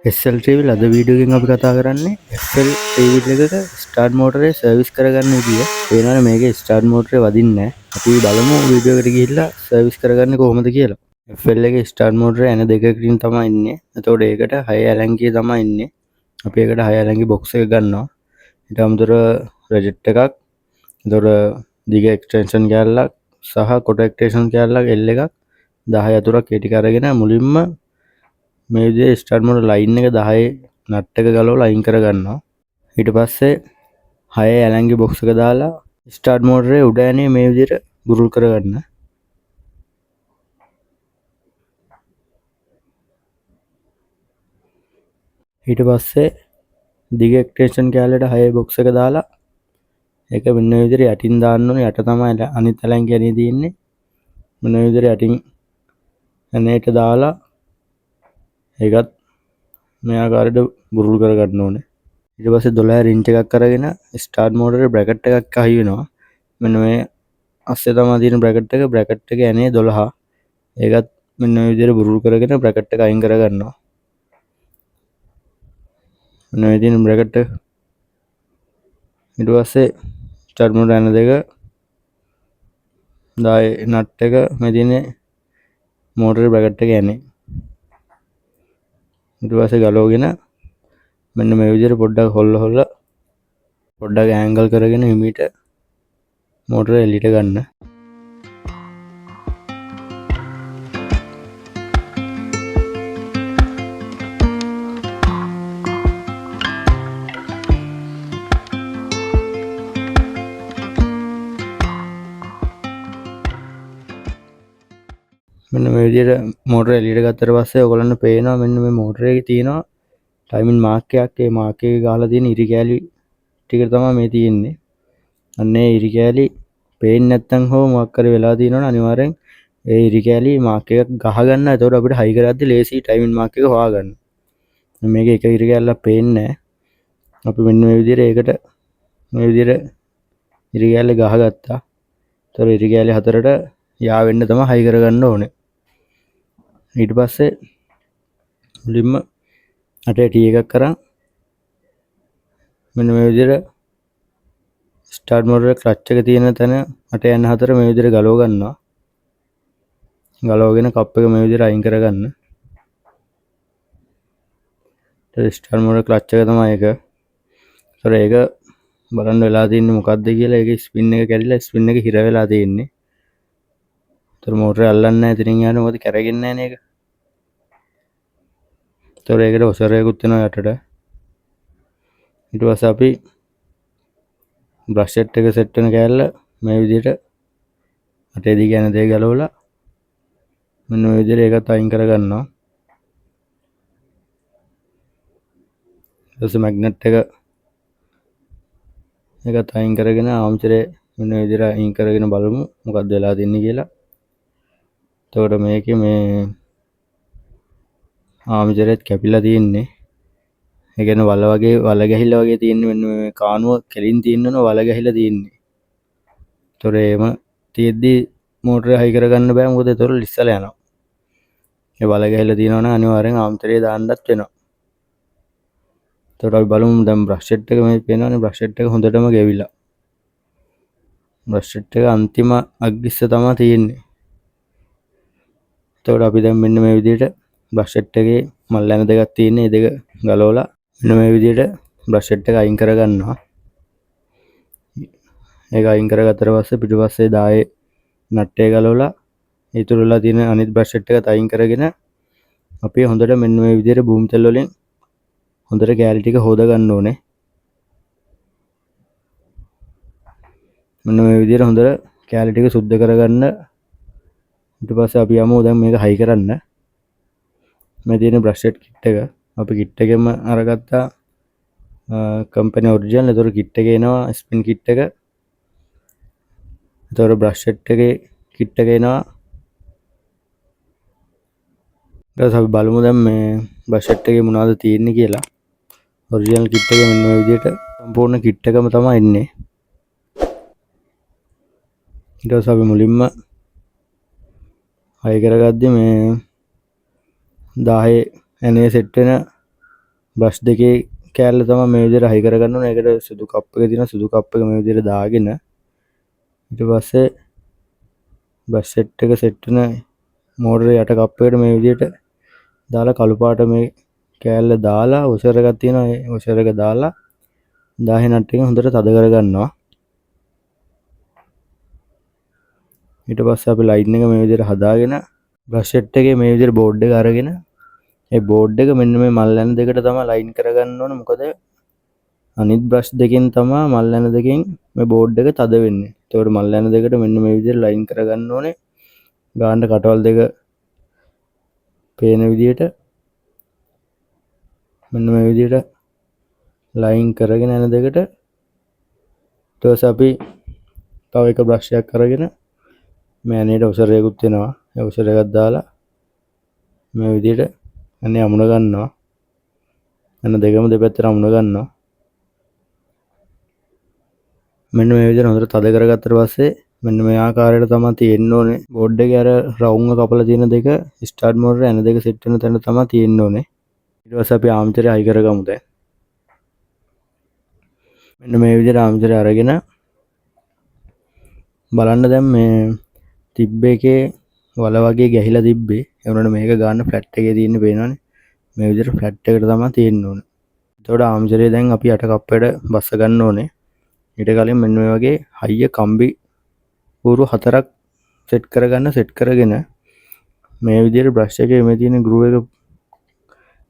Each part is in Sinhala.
SL TV අද වීඩියෝ එකෙන් අපි කතා කරන්නේ SL TV එකක ස්ටාර්ට් මෝටරේ සර්විස් කරගන්න විදිය. වෙනවනේ මේකේ ස්ටාර්ට් මෝටරේ වදින්නේ නැහැ. අපි බලමු වීඩියෝ එකට ගිහිල්ලා සර්විස් කරගන්නේ කොහොමද කියලා. FL එකේ ස්ටාර්ට් මෝටරේ ඇන දෙකකින් තමයි ඉන්නේ. එතකොට ඒකට 6 ඇලන්කී තමයි ඉන්නේ. අපි ඒකට 6 ඇලන්කී බොක්ස් එක ගන්නවා. ඊට අමතරව රෙජෙට් එකක්, එතකොට දිග එක්ස්ටෙන්ෂන් කෑල්ලක් සහ කොට එක්ස්ටෙන්ෂන් කෑල්ලක් L එකක් 10 අතුරක් ඒ ටික අරගෙන මුලින්ම මේ විදිහේ ස්ටාර්ට් මෝටර් ලයින් එක 10 නට් එක ගලවලා අයින් කරගන්නවා. ඊට පස්සේ 6 ඇලන්ගි බොක්ස් එක දාලා ස්ටාර්ට් මෝටරේ උඩ ඇනේ මේ විදිහට බුරුල් කරගන්න. ඊට පස්සේ දිග එක්ස්ටෙන්ෂන් කෑල්ලට 6 බොක්ස් එක දාලා ඒක මෙන්න මේ විදිහට යටින් දාන්න ඕනේ. යට තමයි අනිත් ඇලන්ගි ඇනේ තියෙන්නේ. මෙන්න මේ විදිහට යටින් ඇනේට දාලා ඒකත් මේ ආකාරයට බුරුල් කරගන්න ඕනේ. ඊට පස්සේ 12 රින්ච් එකක් අරගෙන ස්ටාර්ට් මෝටරේ බ්‍රැකට් එකක් අහි වෙනවා. මෙන්න මේ අස්සේ තමයි තියෙන බ්‍රැකට් එක. බ්‍රැකට් එක ඇනේ 12. ඒකත් මෙන්න මේ විදිහට බුරුල් කරගෙන බ්‍රැකට් එක අයින් කරගන්නවා. මෙන්න මේ තියෙන බ්‍රැකට් එක. ඊට පස්සේ ස්ටාර්ට් මෝටර් ඇන දෙක 10 නට් එක මේ තියෙන්නේ මෝටරේ බ්‍රැකට් එක ඇනේ. ඊට පස්සේ ගලවගෙන මෙන්න මේ විදිහට පොඩ්ඩක් හොල්ල පොඩ්ඩක් ඇන්ගල් කරගෙන හිමීට මෝටර එලියට ගන්න. මෙන්න මේ විදිහට මෝටර එලියට ගත්තට පස්සේ ඔයගොල්ලන්ට පේනවා මෙන්න මේ මෝටරේ තියෙනවා ටයිමින් මාක් එකක්. ඒ මාක් එකේ ගහලා තියෙන ඉරි කෑලි ටික තමයි මේ තියෙන්නේ. අන්න ඒ ඉරි කෑලි පේන්නේ නැත්නම් හෝ මොකක් හරි වෙලා තියෙනවනේ අනිවාර්යෙන් ඒ ඉරි කෑලි මාක් එකක් ගහගන්න. එතකොට අපිට හයි කරද්දි ලේසි ටයිමින් මාක් එක හොයාගන්න. මේක එක ඉරි කෑල්ලක් පේන්නේ නැහැ. අපි මෙන්න මේ විදිහට ඒකට මේ විදිහට ඉරි කෑල්ල ගහගත්තා. ඒතර ඉරි කෑලි හතරට යා වෙන්න තමයි හයි කරගන්න ඕනේ. ඊට පස්සේ මුලින්ම අටේ T එකක් කරන් මෙන්න මේ විදිහට ස්ටාර්ට් මෝටරේ ක්ලච් එක තියෙන තැන 8 යන 4 මේ විදිහට ගලව ගන්නවා. ගලවගෙන කප් එක මේ විදිහට අයින් කරගන්න. ස්ටාර්ට් මෝටරේ ක්ලච් එක තමයි ඒක. ඒතර ඒක බලන්න වෙලා තියෙන්නේ මොකද්ද කියලා. ඒකේ ස්පින් එක කැඩිලා ස්පින් එක හිර වෙලා තියෙන්නේ. ඒතර මෝටරේ අල්ලන්නේ නැහැ. ඉතින් යන්නේ මොකද කරගෙන්නේ නැහැ නේ ඒක. ඒතර ඒකට ඔසරයකුත් වෙනවා යටට. ඊට පස්සේ අපි බ්‍රෂ් සෙට් එක සෙට් වෙන කෑල්ල මේ විදිහට අටේ දිග යන දේ ගලවලා මෙන්න මේ විදිහට ඒකත් අයින් කරගන්නවා. ඊට පස්සේ මැග්නට් එක ඒකත් අයින් කරගෙන ආම්චරේ මෙන්න මේ විදිහට අයින් කරගෙන බලමු මොකක්ද වෙලා තින්නේ කියලා. එතකොට මේකේ මේ ආම්චරේත් කැපිලා තියෙන්නේ. ඒ කියන්නේ වල වගේ වල ගැහිලා වගේ තියෙන්නේ. මෙන්න මේ කානුව කෙලින් තියෙනවනේ වල ගැහිලා තියෙන්නේ. ඒතොර එහෙම තියෙද්දි මෝටරේ හයි කරගන්න බෑ. මොකද ඒතොර ලිස්සලා යනවා. ඒ වල ගැහිලා තියෙනවා නම් අනිවාර්යෙන් ආම්තරේ දාන්නත් වෙනවා. ඒතොර අපි බලමු දැන් බ්‍රෂ් සෙට් එක මේ පේනවනේ. බ්‍රෂ් සෙට් එක හොඳටම ගෙවිලා. බ්‍රෂ් සෙට් එක අන්තිම අග්ගිස්ස තමයි තියෙන්නේ. ඒතොර අපි දැන් මෙන්න මේ විදිහට බ්‍රෂ් සෙට් එකේ මල් යන දෙකක් තියෙන්නේ. ඒ දෙක ගලවලා මෙන්න මේ විදිහට බ්‍රෂ් සෙට් එක අයින් කරගන්නවා. ඒක අයින් කරගත්තට පස්සේ පිටිපස්සේ 10 නට් එක ගලවලා ඉතුරුලා තියෙන අනිත් බ්‍රෂ් සෙට් එකත් අයින් කරගෙන අපි හොඳට මෙන්න මේ විදිහට බූම් තෙල් වලින් හොඳට කෑලි ටික හොද ගන්න ඕනේ. මෙන්න මේ විදිහට හොඳට කෑලි ටික සුද්ධ කරගන්න. ඊට පස්සේ අපි යමු දැන් මේක හයි කරන්න. මේ තියෙන බ්‍රෂ් සෙට් කිට් එක අපි කිට් එකෙම අරගත්තා කම්පැනි ඔරිජිනල්. ඒතර කිට් එකේ එනවා ස්පින් කිට් එක. ඒතර බ්‍රෂ් සෙට් එකේ කිට් එක එනවා. ඊට පස්සේ අපි බලමු දැන් මේ බ්‍රෂ් සෙට් එකේ මොනවද තියෙන්නේ කියලා. ඔරිජිනල් කිට් එකේ මෙන්න මේ විදිහට සම්පූර්ණ කිට් එකම තමයි ඉන්නේ. ඊට පස්සේ අපි මුලින්ම හයි කරගද්දි මේ 10 ඇනේ සෙට් වෙන බ්‍රෂ් දෙකේ කෑල්ල තමයි මේ විදිහට හයි කරගන්න ඕනේ. ඒකට සුදු කප් එක තියෙනවා. සුදු කප් එක මේ විදිහට දාගෙන ඊට පස්සේ බ්‍රෂ් සෙට් එක සෙට් වෙන මෝටරේ යට කප් එකට මේ විදිහට දාලා කළු පාට මේ කෑල්ල දාලා වොෂර් එකක් තියෙනවා. ඒ වොෂර් එක දාලා 10 නට් එක හොඳට තද කරගන්නවා. ඊට පස්සේ අපි ලයින් එක මේ විදිහට හදාගෙන බ්‍රෂ් සෙට් එකේ මේ විදිහට බෝඩ් එක අරගෙන ඒ බෝඩ් එක මෙන්න මේ මල් ඇන දෙකට තමයි ලයින් කරගන්න ඕනේ. මොකද අනිත් බ්‍රෂ් දෙකෙන් තමයි මල් ඇන දෙකෙන් මේ බෝඩ් එක තද වෙන්නේ. ඒතකොට මල් ඇන දෙකට මෙන්න මේ විදිහට ලයින් කරගන්න ඕනේ. ගාන්න කටවල් දෙක පේන විදිහට මෙන්න මේ විදිහට ලයින් කරගෙන යන දෙකට ඊට පස්සේ අපි තව එක බ්‍රෂ් එකක් අරගෙන මේ ඇනේට ඔසර එකකුත් වෙනවා. ඒ ඔසර එකක් දාලා මේ විදිහට ඇනේ අමුණ ගන්නවා. ඇන දෙකම දෙපැත්තට අමුණ ගන්නවා. මෙන්න මේ විදිහට හොඳට තද කරගත්තට පස්සේ මෙන්න මේ ආකාරයට තමයි තියෙන්න ඕනේ. බෝඩ් එකේ අර රවුම් එක කපලා තියෙන දෙක ස්ටාර්ට් මෝටරේ ඇන දෙක සෙට් වෙන තැන තමයි තියෙන්න ඕනේ. ඊට පස්සේ අපි ආම්චරේ හයි කරගමු දැන්. මෙන්න මේ විදිහට ආම්චරේ අරගෙන බලන්න දැන් මේ තිබ්බ එකේ වල වගේ ගැහිලා තිබ්බේ. ඒ වුණාට මේක ගන්න ෆ්ලැට් එකේ තියෙන්නේ පේනවනේ. මේ විදිහට ෆ්ලැට් එකට තමයි තියෙන්න ඕනේ. එතකොට ආම්චරේ දැන් අපි යට කප්පේට බස්ස ගන්න ඕනේ. ඊට කලින් මෙන්න මේ වගේ හයිය කම්බි ඌරු 4ක් සෙට් කරගන්න. සෙට් කරගෙන මේ විදිහට බ්‍රෂ් එකේ මේ තියෙන ගෲ එක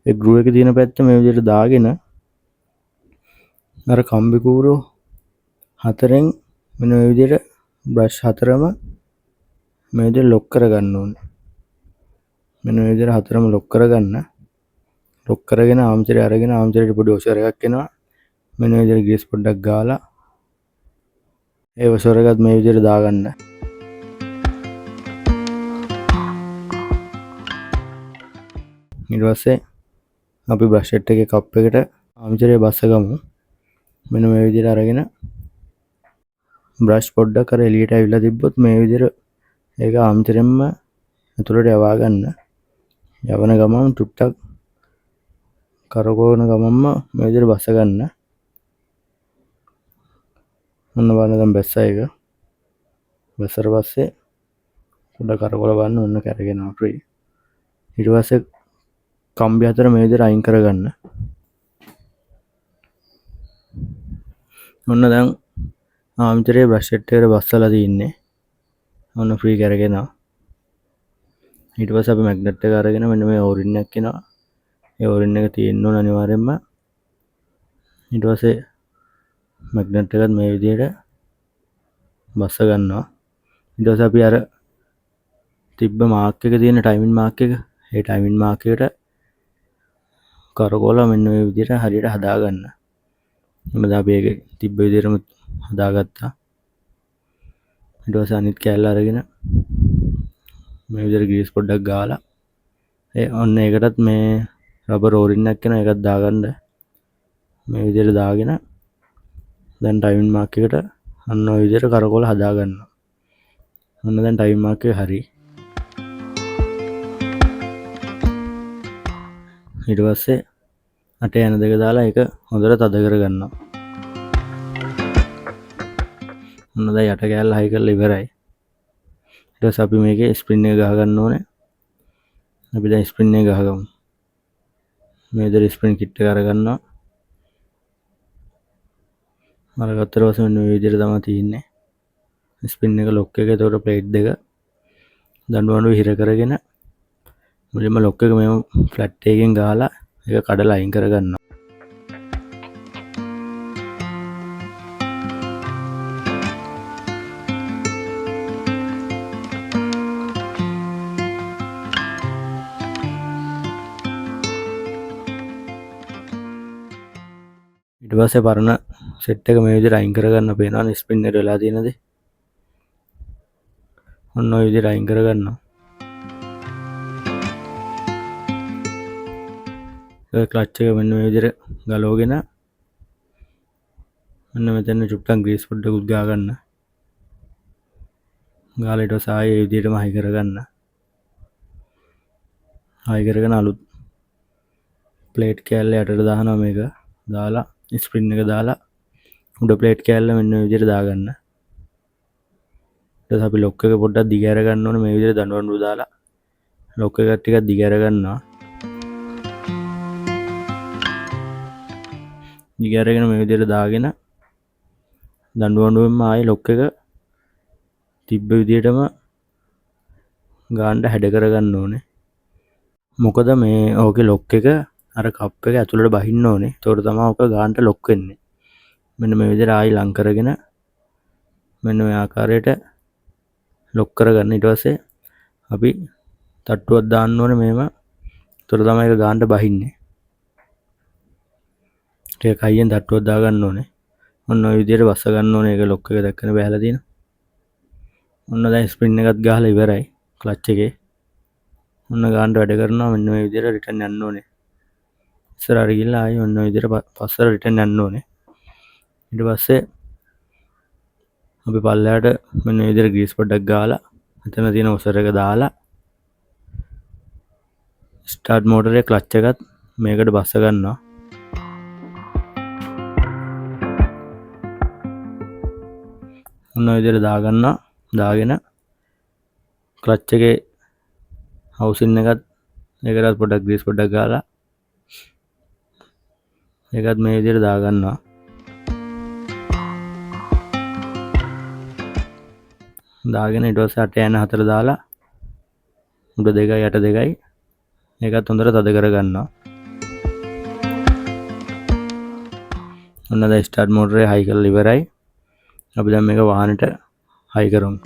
ඒ ගෲ එකේ තියෙන පැත්ත මේ විදිහට දාගෙන අර කම්බි කූරු 4න් මෙන්න මේ විදිහට බ්‍රෂ් 4ම මේ විදිහට ලොක් කරගන්න ඕනේ. මෙන්න මේ විදිහට 4ම ලොක් කරගන්න. ලොක් කරගෙන ආම්චරේ අරගෙන ආම්චරේට පොඩි ඔසර එකක් එනවා. මෙන්න මේ විදිහට ග්‍රීස් පොඩ්ඩක් ගාලා ඒ ඔසර එකත් මේ විදිහට දාගන්න. ඊට පස්සේ අපි බ්‍රෂ් සෙට් එකේ කප් එකට ආම්චරේ බස්ස ගමු. මෙන්න මේ විදිහට අරගෙන බ්‍රෂ් පොඩ්ඩක් අර එළියට ඇවිල්ලා තිබ්බොත් මේ විදිහට ඒක ආම්චරෙන්ම ඇතුළට යවා ගන්න. යවන ගමන් ටුට්ටක් කරකවන ගමන්ම මේ විදිහට බස්ස ගන්න. ඔන්න බලන්න දැන් බැස්සා එක. බැස්සට පස්සේ පොඩ්ඩක් කරකවලා බලන්න ඔන්න කැරගෙනවා ෆ්‍රී. ඊට පස්සේ කම්බි අතර මේ විදිහට අයින් කරගන්න. ඔන්න දැන් ආම්චරේ බ්‍රෂ් සෙට් එකට බස්සලා තින්නේ. ඔන්න ෆ්‍රී කරගෙනවා. ඊට පස්සේ අපි මැග්නට් එක අරගෙන මෙන්න මේ ඕරින් එකක් එනවා. ඒ ඕරින් එක තියෙන්න ඕන අනිවාර්යෙන්ම. ඊට පස්සේ මැග්නට් එකත් මේ විදිහට බස්ස ගන්නවා. ඊට පස්සේ අපි අර තිබ්බ මාක් එක තියෙන ටයිමින් මාක් එක ඒ ටයිමින් මාක් එකට කරකවලා මෙන්න මේ විදිහට හරියට හදාගන්න. මොකද අපි ඒක තිබ්බ විදිහටම හදාගත්තා. ඊට පස්සේ අනිත් කෑල්ල අරගෙන මේ විදිහට ග්‍රීස් පොඩ්ඩක් ගාලා ඒ ඔන්න ඒකටත් මේ රබර් ඕරින් එකක් එනවා. ඒකත් දාගන්න. මේ විදිහට දාගෙන දැන් ටයිමින් මාක් එකට අන්න ඔය විදිහට කරකවලා හදාගන්නවා. ඔන්න දැන් ටයිමින් මාක් එක හරි. ඊට පස්සේ අටේ යන දෙක දාලා ඒක හොඳට තද කරගන්නවා. ඔන්න දැන් යට කෑල්ල හයි කරලා ඉවරයි. ඊට පස්සේ අපි මේකේ ස්ප්‍රින් එක ගහ ගන්න ඕනේ. අපි දැන් ස්ප්‍රින් එක ගහගමු. මේ විදිහට ස්ප්‍රින් කිට් එක අරගන්නවා. අරගත්තට පස්සේ මෙන්න මේ විදිහට තමයි තියෙන්නේ. ස්ප්‍රින් එක ලොක් එක. ඒතකොට ප්ලේට් දෙක දඬුවඬු හිර කරගෙන මුලින්ම ලොක් එක මෙහෙම ෆ්ලැට් එකකින් ගහලා ඒක කඩලා අයින් කරගන්නවා. ඊට පස්සේ පරණ සෙට් එක මේ විදිහට අයින් කරගන්න. පේනවනේ ස්පින් එක වෙලා තියෙන දේ. ඔන්න ඔය විදිහට අයින් කරගන්නවා. ඒ ක්ලච් එක මෙන්න මේ විදිහට ගලවගෙන මෙන්න මෙතන චුට්ටක් ග්‍රීස් පොඩ්ඩකුත් ගා ගන්න. ගාලා ඊට පස්සේ ආයේ මේ විදිහටම හයි කරගන්න. හයි කරගෙන අලුත් ප්ලේට් කෑල්ල යටට දානවා මේක. දාලා ස්ප්‍රින් එක දාලා උඩ ප්ලේට් කෑල්ල මෙන්න මේ විදිහට දාගන්න. ඊට පස්සේ අපි ලොක් එක පොඩ්ඩක් දිග අර ගන්න ඕනේ මේ විදිහට දඬුවම් දාලා ලොක් එක ටිකක් දිග අර ගන්නවා. දිග අරගෙන මේ විදිහට දාගෙන දඬුවම්ෙන්ම ආයේ ලොක් එක තිබ්බ විදිහටම ගාන්න හැඩ කරගන්න ඕනේ. මොකද මේ ඕකේ ලොක් එක අර කප් එක ඇතුළට බහින්න ඕනේ. ඒතකොට තමයි ඕක ගාන්නට ලොක් වෙන්නේ. මෙන්න මේ විදිහට ආයි ලං කරගෙන මෙන්න මේ ආකාරයට ලොක් කරගන්න. ඊට පස්සේ අපි තට්ටුවක් දාන්න ඕනේ මේව. ඒතකොට තමයි ඒක ගාන්නට බහින්නේ. ටිකක් අයියෙන් තට්ටුවක් දා ගන්න ඕනේ. ඔන්න ඔය විදිහට බස්ස ගන්න ඕනේ. ඒක ලොක් එක දැක්කම බහැලා තියෙනවා. ඔන්න දැන් ස්ප්‍රින් එකත් ගහලා ඉවරයි ක්ලච් එකේ. ඔන්න ගාන්න වැඩ කරනවා. මෙන්න මේ විදිහට රිටර්න් යන්න ඕනේ. ඉස්සරහට ගිහලා ආයෙ ඔන්න ඔය විදිහට පස්සට රිටර්න් යන්න ඕනේ. ඊට පස්සේ අපි පල්ලයට මෙන්න මේ විදිහට ග්‍රීස් පොඩ්ඩක් ගාලා එතන තියෙන ඔසර් එක දාලා ස්ටාර්ට් මෝටරේ ක්ලච් එකත් මේකට බස්ස ගන්නවා. ඔන්න ඔය විදිහට දාගන්නවා. දාගෙන ක්ලච් එකේ හවුසින් එකත් ඒකටත් පොඩ්ඩක් ග්‍රීස් පොඩ්ඩක් ගාලා ඒකත් මේ විදිහට දාගන්නවා. දාගෙන ඊට පස්සේ අට යන හතර දාලා උඩ දෙකයි යට දෙකයි ඒකත් හොඳට තද කරගන්නවා. ඔන්න දැන් ස්ටාර්ට් මෝටරේ හයි කරලා ඉවරයි. අපි දැන් මේක වාහනට හයි කරමු.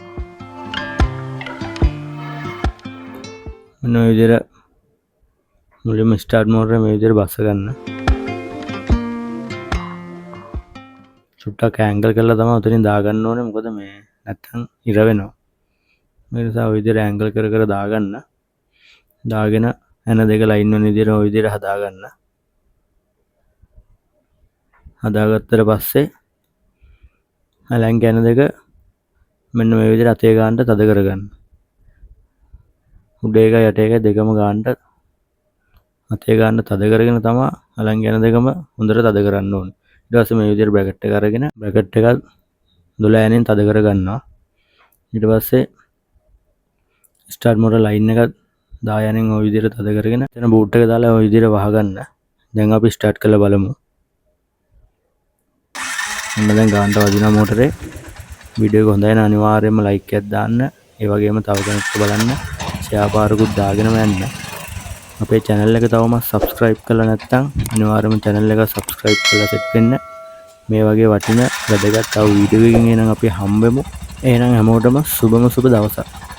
ඔන්න ඔය විදිහට මුලින්ම ස්ටාර්ට් මෝටරේ මේ විදිහට බස්ස ගන්න. චුට්ටක් ඇන්ගල් කරලා තමයි උතනින් දාගන්න ඕනේ. මොකද මේ නැත්තම් ඉර වෙනවා. මේ නිසා ඔය විදිහට ඇන්ගල් කර කර දාගන්න. දාගෙන එන දෙක ලයින් වෙන විදිහට ඔය විදිහට හදාගන්න. හදාගත්තට පස්සේ අලං කැන දෙක මෙන්න මේ විදිහට අතේ ගන්නට තද කරගන්න. උඩ එක යට එක දෙකම ගන්නට අතේ ගන්න තද කරගෙන තමයි අලං කැන දෙකම හොඳට තද කරන්න ඕනේ. ඊට පස්සේ මේ විදිහට බ්‍රැකට් එක අරගෙන බ්‍රැකට් එක 12 යනින් තද කරගන්නවා. ඊට පස්සේ ස්ටාර්ට් මෝටර් ලයින් එක 10 යනින් ওই විදිහට තද කරගෙන එතන බූට් එක දාලා ওই විදිහට වහගන්න. දැන් අපි ස්ටාර්ට් කරලා බලමු. ඔන්න දැන් ගානට වදිනවා මෝටරේ. වීඩියෝ එක හොඳයි නම් අනිවාර්යයෙන්ම ලයික් එකක් දාන්න. ඒ වගේම තව කෙනෙක්ට බලන්න ෂෙයා පාරකුත් දාගෙනම යන්න. අපේ channel එක තවම subscribe කරලා නැත්නම් අනිවාර්යයෙන්ම channel එක subscribe කරලා set වෙන්න. මේ වගේ වටින වැදගත් තව වීඩියෝ එකකින් එනං අපි හම්බෙමු. එහෙනම් හැමෝටම සුබම සුබ දවසක්.